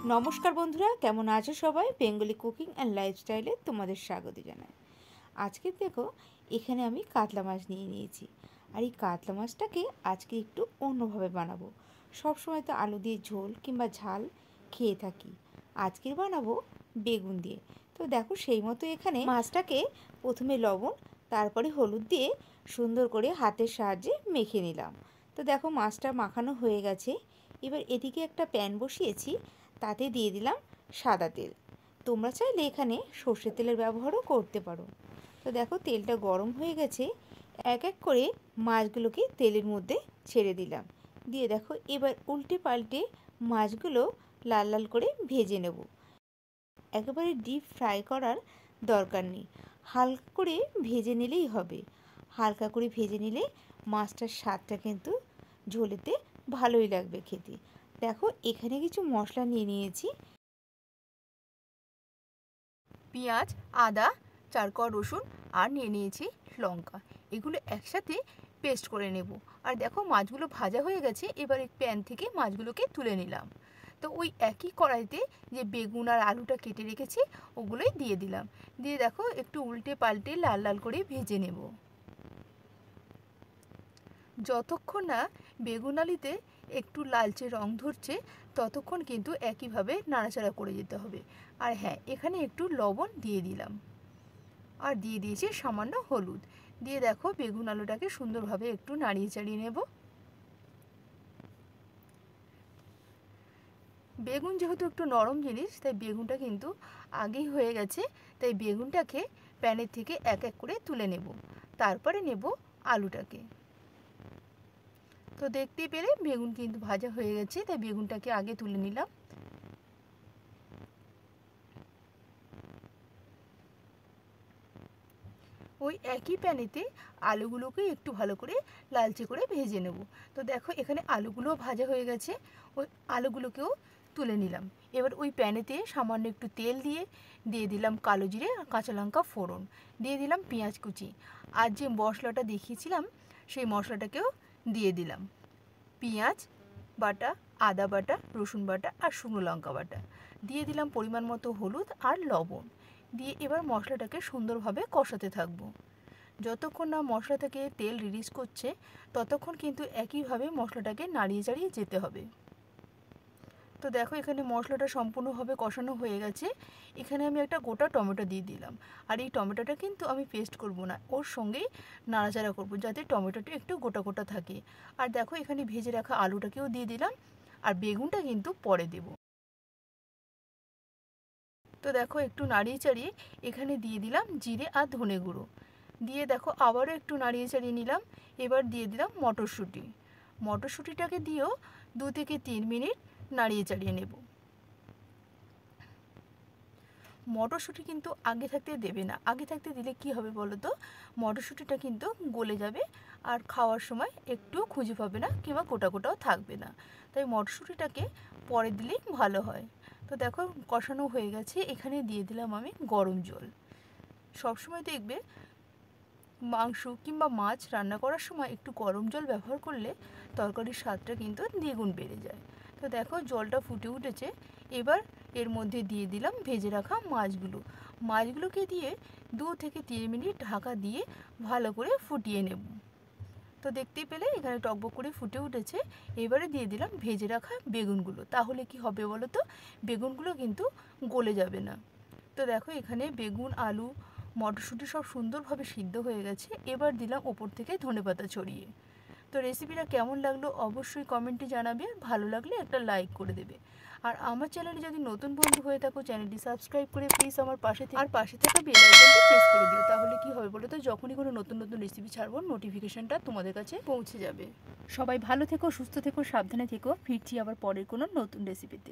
নমস্কার বন্ধুরা, কেমন আছো সবাই? বেঙ্গলি কুকিং অ্যান্ড লাইফস্টাইলে তোমাদের স্বাগত জানাই। আজকে দেখো, এখানে আমি কাতলা মাছ নিয়ে নিয়েছি। আর এই কাতলা মাছটাকে আজকে একটু অন্যভাবে বানাবো। সবসময় তো আলু দিয়ে ঝোল কিংবা ঝাল খেয়ে থাকি, আজকের বানাবো বেগুন দিয়ে। তো দেখো, সেই মতো এখানে মাছটাকে প্রথমে লবণ, তারপরে হলুদ দিয়ে সুন্দর করে হাতের সাহায্যে মেখে নিলাম। তো দেখো, মাছটা মাখানো হয়ে গেছে। এবার এদিকে একটা প্যান বসিয়েছি, তাতে দিয়ে দিলাম সাদা তেল। তোমরা চাইলে এখানে সর্ষের তেলের ব্যবহারও করতে পারো। তো দেখো, তেলটা গরম হয়ে গেছে। এক এক করে মাছগুলোকে তেলের মধ্যে ছেড়ে দিলাম। দিয়ে দেখো, এবার উল্টে পাল্টে মাছগুলো লাল লাল করে ভেজে নেব। একেবারে ডিপ ফ্রাই করার দরকার নেই, হালকা করে ভেজে নিলেই হবে। হালকা করে ভেজে নিলে মাছটার স্বাদটা কিন্তু ঝোলেতে ভালোই লাগবে খেতে। দেখো, এখানে কিছু মশলা নিয়ে নিয়েছি। পেঁয়াজ, আদা, 4 কোয়া রসুন আর নিয়ে নিয়েছি লঙ্কা। এগুলো একসাথে পেস্ট করে নেব। আর দেখো, মাছগুলো ভাজা হয়ে গেছে। এবার এই প্যান থেকে মাছগুলোকে তুলে নিলাম। তো ওই একই কড়াইতে যে বেগুন আর আলুটা কেটে রেখেছি ওগুলোই দিয়ে দিলাম। দিয়ে দেখো, একটু উল্টে পাল্টে লাল লাল করে ভেজে নেব। যতক্ষণ না বেগুন আলুতে একটু লালচে রং ধরছে ততক্ষণ কিন্তু একইভাবে নাড়াচাড়া করে যেতে হবে। আর হ্যাঁ, এখানে একটু লবণ দিয়ে দিলাম আর দিয়ে দিয়েছি সামান্য হলুদ। দিয়ে দেখো, বেগুন আলুটাকে সুন্দরভাবে একটু নাড়িয়ে চাড়িয়ে নেব। বেগুন যেহেতু একটু নরম জিনিস, তাই বেগুনটা কিন্তু আগেই হয়ে গেছে। তাই বেগুনটাকে প্যানের থেকে এক এক করে তুলে নেব। তারপরে নেব আলুটাকে। তো দেখতেই পেলে বেগুন কিন্তু ভাজা হয়ে গেছে, তাই বেগুনটাকে আগে তুলে নিলাম। ওই একই প্যানেতে আলুগুলোকে একটু ভালো করে লালচে করে ভেজে নেব। তো দেখো, এখানে আলুগুলোও ভাজা হয়ে গেছে। ওই আলুগুলোকেও তুলে নিলাম। এবার ওই প্যানেতে সামান্য একটু তেল দিয়ে দিলাম কালো জিরে আর কাঁচা লঙ্কা ফোড়ন, দিয়ে দিলাম পেঁয়াজ কুচি। আর যে মশলাটা দেখিয়েছিলাম সেই মশলাটাকেও দিয়ে দিলাম। পেঁয়াজ বাটা, আদা বাটা, রসুন বাটা আর শুকনো লঙ্কা বাটা, দিয়ে দিলাম পরিমাণ মতো হলুদ আর লবণ। দিয়ে এবার মশলাটাকে সুন্দরভাবে কষাতে থাকবো। যতক্ষণ না মশলা থেকে তেল রিলিজ করছে ততক্ষণ কিন্তু একইভাবে মশলাটাকে নাড়িয়ে চাড়িয়ে যেতে হবে। তো দেখো, এখানে মশলাটা সম্পূর্ণভাবে কষানো হয়ে গেছে। এখানে আমি একটা গোটা টমেটো দিয়ে দিলাম। আর এই টমেটোটা কিন্তু আমি পেস্ট করব না, ওর সঙ্গেই নাড়াচাড়া করব যাতে টমেটোটা একটু গোটা গোটা থাকে। আর দেখো, এখানে ভেজে রাখা আলুটাকেও দিয়ে দিলাম। আর বেগুনটা কিন্তু পরে দেব। তো দেখো, একটু নাড়িয়ে চাড়িয়ে এখানে দিয়ে দিলাম জিরে আর ধনে গুঁড়ো। দিয়ে দেখো, আবারও একটু নাড়িয়ে চাড়িয়ে নিলাম। এবার দিয়ে দিলাম মটরশুঁটি। মটরশুঁটিটাকে দিয়েও 2 থেকে 3 মিনিট নাড়িয়ে চাড়িয়ে নেব। মটরশুঁটি কিন্তু আগে থাকতে দেবে না। আগে থাকতে দিলে কি হবে বলো তো, মটরশুঁটিটা কিন্তু গলে যাবে আর খাওয়ার সময় একটু খুঁজে পাবে না কিংবা গোটা গোটাও থাকবে না। তাই মটরশুঁটিটাকে পরে দিলেই ভালো হয়। তো দেখো, কষানো হয়ে গেছে। এখানে দিয়ে দিলাম আমি গরম জল। সবসময় দেখবে মাংস কিংবা মাছ রান্না করার সময় একটু গরম জল ব্যবহার করলে তরকারির স্বাদটা কিন্তু দ্বিগুণ বেড়ে যায়। তো দেখো, জলটা ফুটে উঠেছে। এবার এর মধ্যে দিয়ে দিলাম ভেজে রাখা মাছগুলো। মাছগুলোকে দিয়ে 2 থেকে 3 মিনিট ঢাকা দিয়ে ভালো করে ফুটিয়ে নেব। তো দেখতেই পেলে এখানে টকবক করে ফুটে উঠেছে। এবারে দিয়ে দিলাম ভেজে রাখা বেগুনগুলো। তাহলে কি হবে বলো তো, বেগুনগুলো কিন্তু গলে যাবে না। তো দেখো, এখানে বেগুন, আলু, মটরশুঁটি সব সুন্দরভাবে সিদ্ধ হয়ে গেছে। এবার দিলাম ওপর থেকে ধনেপাতা ছড়িয়ে। তো রেসিপিটা কেমন লাগলো অবশ্যই কমেন্টে জানাবে। ভালো লাগলে একটা লাইক করে দেবে। আর আমার চ্যানেলে যদি নতুন বন্ধু হয়ে থাকো, চ্যানেলটি সাবস্ক্রাইব করে প্লিজ আমার পাশে থাকা বেল আইকনটি প্রেস করে দিও। তাহলে কি হবে বলো তো, যখনই কোনো নতুন নতুন রেসিপি ছাড়বো নোটিফিকেশনটা তোমাদের কাছে পৌঁছে যাবে। সবাই ভালো থেকো, সুস্থ থেকো, সাবধানে থেকো। ফিরছি আবার পরের কোনো নতুন রেসিপিতে।